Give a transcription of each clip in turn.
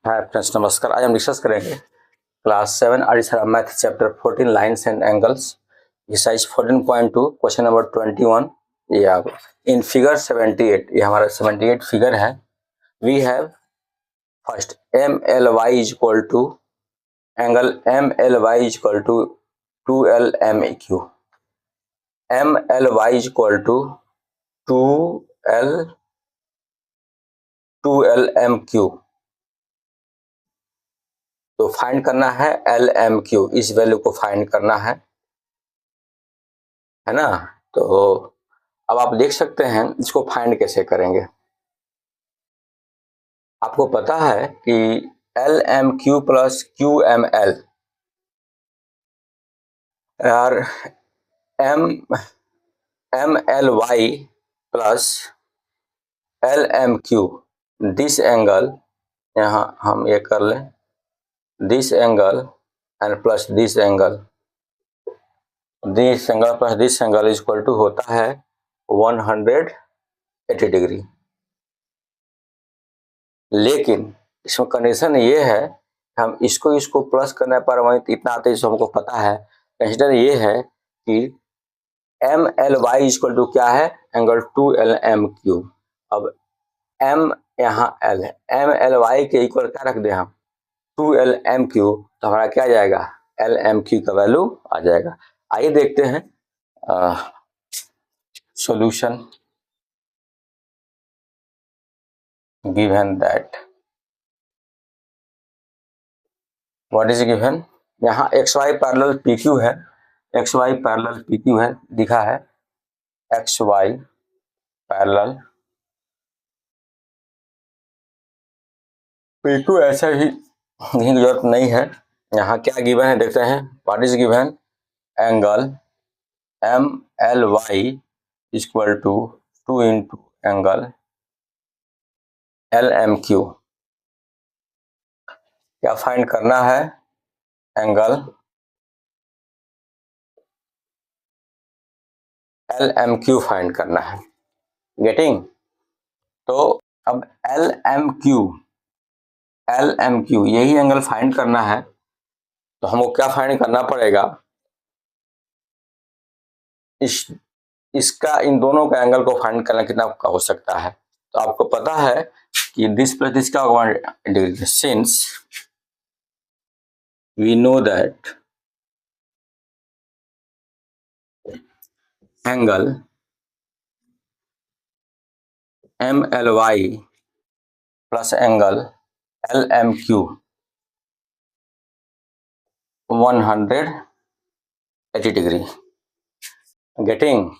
Hi friends, नमस्कार। आज हम डिस्कस करेंगे class 7 additional math chapter 14 lines and angles exercise 14.2 question number 21। ये आप इन फिगर 78, ये हमारा 78 फिगर है। We have first M L Y is equal to angle M L Y is equal to 2l m q। M L Y is equal to 2l m q। तो find करना है L M Q, इस value को find करना है ना। तो अब आप देख सकते हैं इसको फाइंड कैसे करेंगे। आपको पता है कि L M Q plus Q M L और M M L Y plus L M Q, this angle, यहाँ हम ये कर लें, this angle and plus this angle plus this angle is equal to होता है 180 डिग्री। लेकिन इसमें कंडीशन ये है, हम इसको प्लस करने पर वहीं इतना आते हैं, हमको पता है। कंडीशन ये है कि M L Y equal to क्या है, एंगल 2l m क्यू। अब m यहाँ l है, एम एल वाई के इक्वल क्या रख दे हम 2l m क्यू, तो हमारा क्या आ जाएगा, l m क्यू का वैल्यू आ जाएगा। आइए देखते हैं solution. Given that what is given, यहाँ X Y parallel P Q है, X Y parallel P Q है, दिखा है X Y parallel P Q. ऐसे ही की जरूरत नहीं है। यहाँ क्या गिवन है देखते हैं, what is given, angle M L Y equal to 2 into angle L M Q. क्या फाइंड करना है, angle L M Q find करना है। गेटिंग। तो अब एल एम क्यू यही एंगल फाइंड करना है, तो हमको क्या फाइंड करना पड़ेगा, इसका इन दोनों का एंगल को फाइंड करना कितना का हो सकता है। तो आपको पता है कि दिस प्लस दिस का 180 degree, since we know that angle M L Y plus angle L M Q 180 degree. Getting.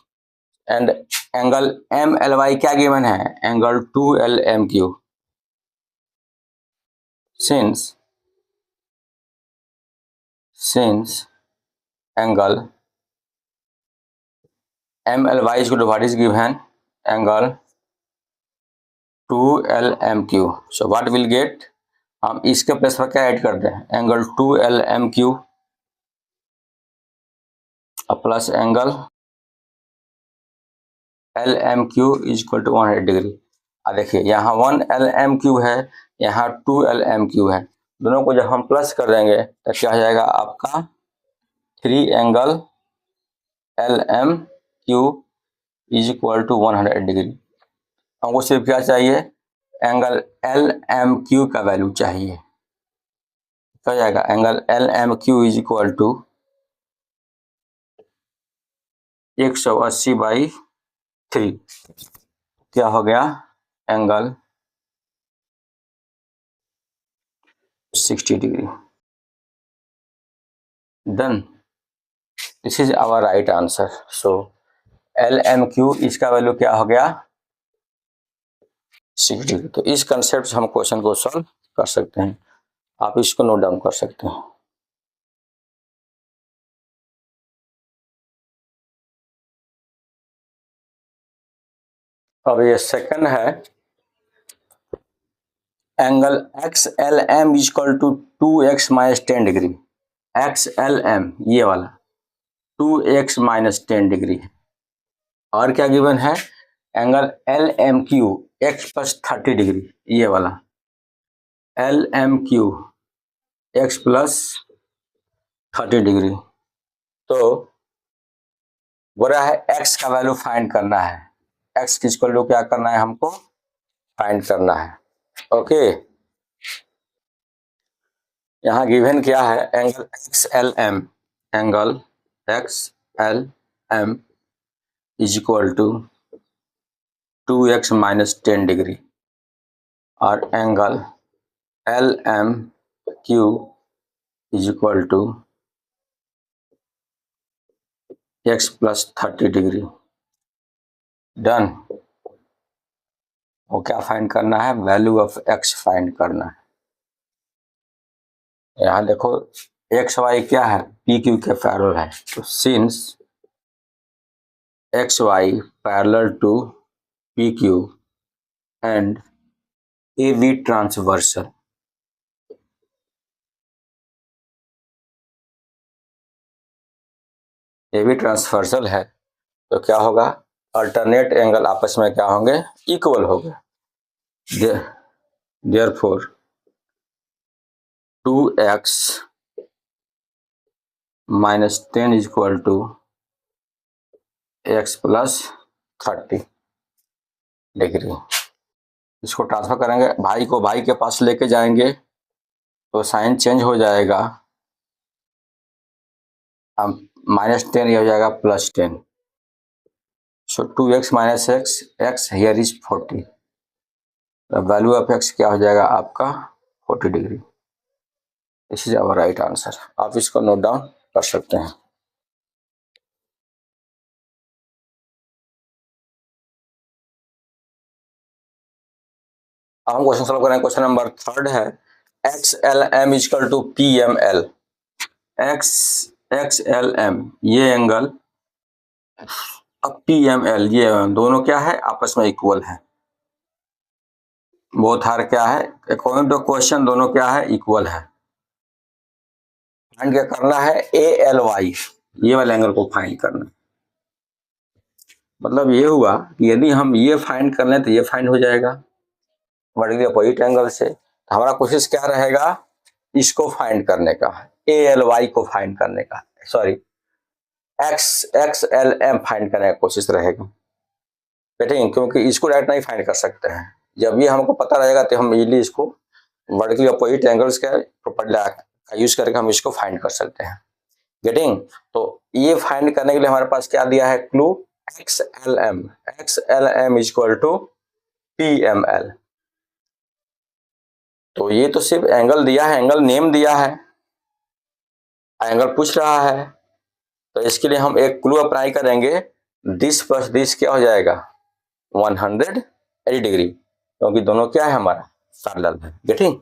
And angle M L Y क्या गिवन है, angle 2l m Q. Since angle M L Y equal to what is given, angle 2l m Q. So what will get, हम इसके place पर क्या add करते हैं, angle 2l m Q plus angle L M Q is equal to 180 degree. देखिए यहाँ 1l m Q है, यहाँ 2l m क्यू है, दोनों को जब हम प्लस कर देंगे तो क्या हो जाएगा आपका 3 angle L M Q is equal to 180 degree. हमको सिर्फ क्या चाहिए, एंगल एल एम क्यू का वैल्यू चाहिए। क्या हो जाएगा, angle L M Q is equal to 180/3। क्या हो गया, angle 60 degree. Done, this is our right answer. So L M Q इसका वैल्यू क्या हो गया, 60 डिग्री। तो इस कंसेप्ट से हम क्वेश्चन को सॉल्व कर सकते हैं। आप इसको नोट डाउन कर सकते हैं। अब ये सेकंड है, angle X L M equal to 2x minus 10 degree. X L M ये वाला 2x माइनस 10 डिग्री है। और क्या गिवन है, angle L M Q x plus 30 degree, ये वाला LMQ x प्लस 30 डिग्री। तो बोल रहा है x का वैल्यू फाइंड करना है, x की वैल्यू क्या करना है, हमको फाइंड करना है। ओके, यहाँ गिवन क्या है, angle XLM, angle XLM is equal to 2x minus 10 degree और angle LMQ is equal to x plus 30 degree. Done. वो क्या फाइंड करना है, वैल्यू ऑफ x फाइंड करना है। यहाँ देखो एक्स वाई क्या है, पी क्यू के पैरेलल है, तो since X Y parallel to P Q and A B transversal, A B transversal है तो क्या होगा, अल्टरनेट एंगल आपस में क्या होंगे, इक्वल हो गए। Therefore 2x minus 10 is equal to x plus 30 degree. इसको ट्रांसफर करेंगे, भाई को भाई के पास लेके जाएंगे तो साइन चेंज हो जाएगा, अब माइनस 10 ये हो जाएगा plus 10। So 2x minus x here is 40, value of x क्या हो जाएगा आपका 40 degree. This is our right answer. आप इसको नोट डाउन कर सकते हैं। अब हम क्वेश्चन सॉल्व करें। क्वेश्चन नंबर 3 है XLM equal to PML। XLM ये एंगल, अब PML ये दोनों क्या है, आपस में इक्वल है। बोथ आर क्या है, अकॉर्डिंग टू क्वेश्चन दोनों क्या है, इक्वल है। फाइंड क्या करना है, ALY, ये वाले एंगल को फाइंड करना है। मतलब ये हुआ कि यदि हम ये फाइंड कर लें तो ये फाइंड हो जाएगा वर्टिकली अपोजिट एंगल से। तो हमारा कोशिश क्या रहेगा, इसको फाइंड करने का, ALY को फाइंड करने का, सॉरी XLM फाइंड करने का कोशिश रहेगा। क्योंकि इसको डायरेक्ट नहीं फाइंड कर सकते हैं, जब ये हमको पता रहेगा तो हम इजीली इसको वर्टिकली अपोजिट एंगल्स का प्रॉपर्टी का यूज करके हम इसको फाइंड कर सकते हैं। गेटिंग। तो ये फाइंड करने के लिए हमारे पास क्या दिया है, clue XLM is equal to PML। तो ये तो सिर्फ एंगल दिया है, एंगल नेम दिया है, एंगल पूछ रहा है, तो इसके लिए हम एक क्लू अप्लाई करेंगे, दिस प्लस दिस क्या हो जाएगा 180 डिग्री, क्योंकि दोनों क्या है हमारा पैरेलल है। Getting.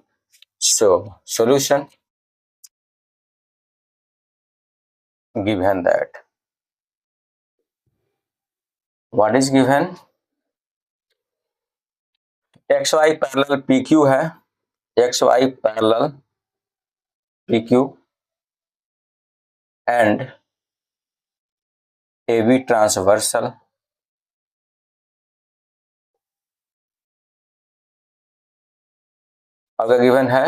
So solution given that what is given, XY parallel PQ है, XY parallel PQ and AB transversal, अगर गिवन है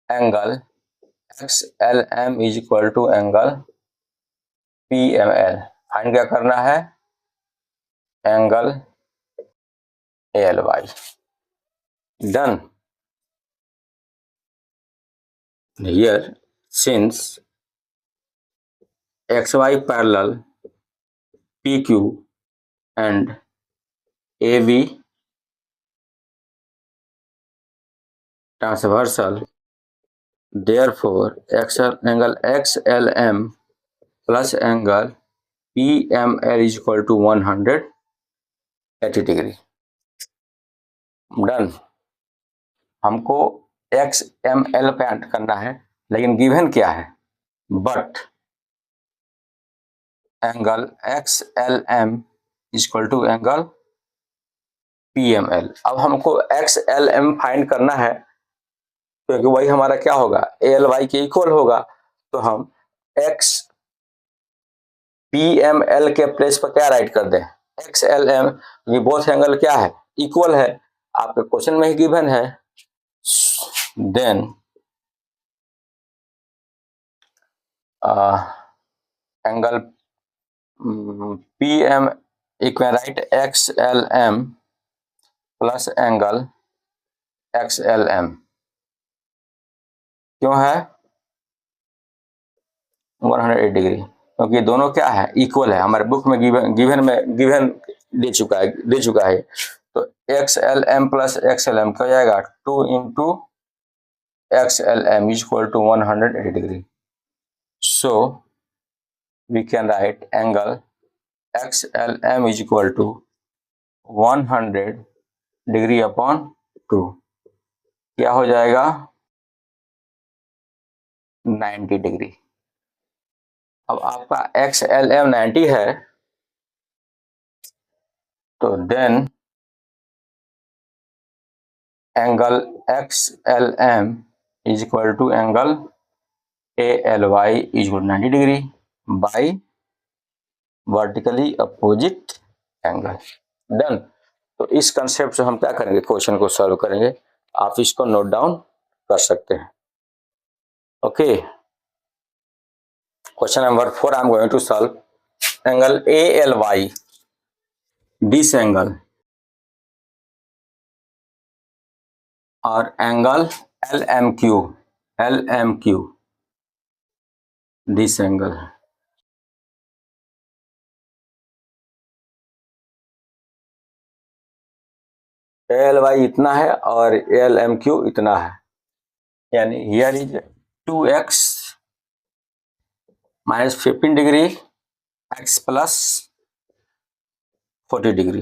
angle XLM is equal to angle PML, find क्या करना है, angle ALY। Done. Here since XY parallel PQ and AB transversal, therefore angle XLM plus angle PML is equal to 180 degree. Done. हमको XML पे add करना है, लेकिन given क्या है, but angle XLM is equal to angle PML। अब हमको XLM find करना है, क्योंकि वही हमारा क्या होगा, ALY के इक्वल होगा। तो हम X PML के प्लेस पर क्या राइट कर दें, XLM, ये बोथ एंगल क्या है, इक्वल है, आपके क्वेश्चन में ही गिवन है। then angle PM, you can write XLM plus angle XLM. क्यों है 180 डिग्री? क्योंकि दोनों क्या है, इक्वल है। हमारे बुक में गिवन दे चुका है। तो XLM प्लस XLM क्या हो जाएगा, 2 into XLM is equal to 180 degree. So we can write angle XLM is equal to 100 degree upon 2. क्या हो जाएगा 90 डिग्री. अब आपका XLM 90 है, तो then angle XLM is equal to angle ALY is equal 90 degree by vertically opposite angle. Done. तो इस concept से हम क्या करेंगे, क्वेश्चन को सॉल्व करेंगे. आप इसको नोट डाउन कर सकते हैं. Okay, question number 4 I am going to solve. Angle ALY, this angle, और angle LMQ, this angle. ALY इतना है और LMQ इतना है, यानी here is 2x minus 15 degree x plus 40 degree.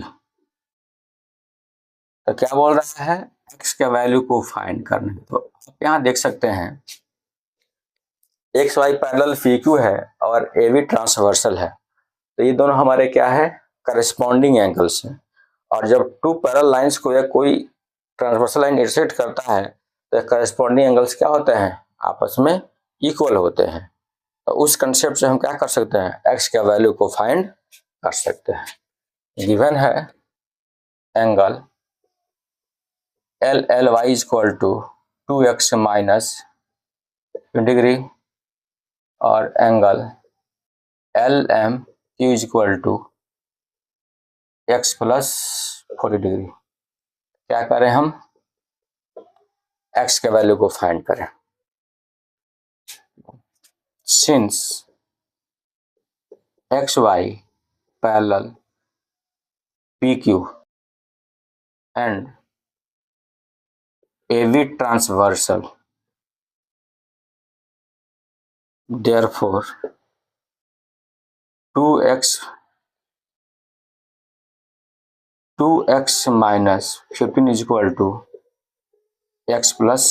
तो क्या बोल रहा है, x के वैल्यू को फाइंड करना है. तो आप यहाँ देख सकते हैं XY पैरेलल PQ है और AB ट्रांसवर्सल है. तो ये दोनों हमारे क्या है, करस्पॉन्डिंग एंगल्स हैं. और जब टू पैरेलल लाइंस को या कोई ट्रांसवर्सल लाइन इंटरसेक्ट करता है तो करस्पॉन्डिंग एंगल्स क्या होते हैं, आपस में इक्वल होते हैं. तो उस कंसेप्ट से हम क्या कर सकते हैं, x के वैल्यू को फाइंड कर सकते हैं. गिवन है angle LLY is equal to 2x minus degree और angle LMQ is equal to x plus 40 degree. क्या करें हम, x के वैल्यू को फाइंड करें. Since XY parallel PQ and AB transversal, therefore 2x minus 15 is equal to x plus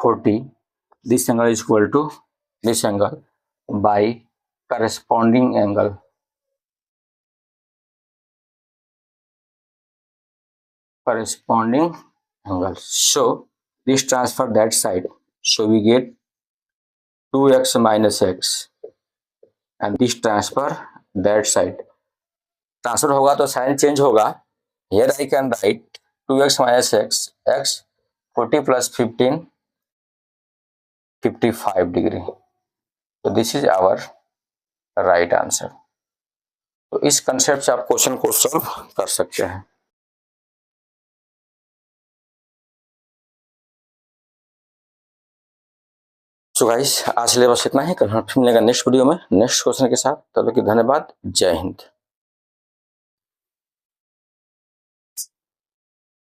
40. This angle is equal to this angle by corresponding angle. So this transfer that side, so we get 2x minus x, and this transfer that side. Transfer होगा तो sign change होगा. Here I can write 2x minus x 40 plus 15 55 degree. तो this is our right answer. तो इस concept से आप question को solve कर सकते हैं. सो गाइस, आज के लिए बस इतना ही. कल हम फिर मिलेंगे नेक्स्ट वीडियो में नेक्स्ट क्वेश्चन के साथ. तब तक के धन्यवाद. जय हिंद.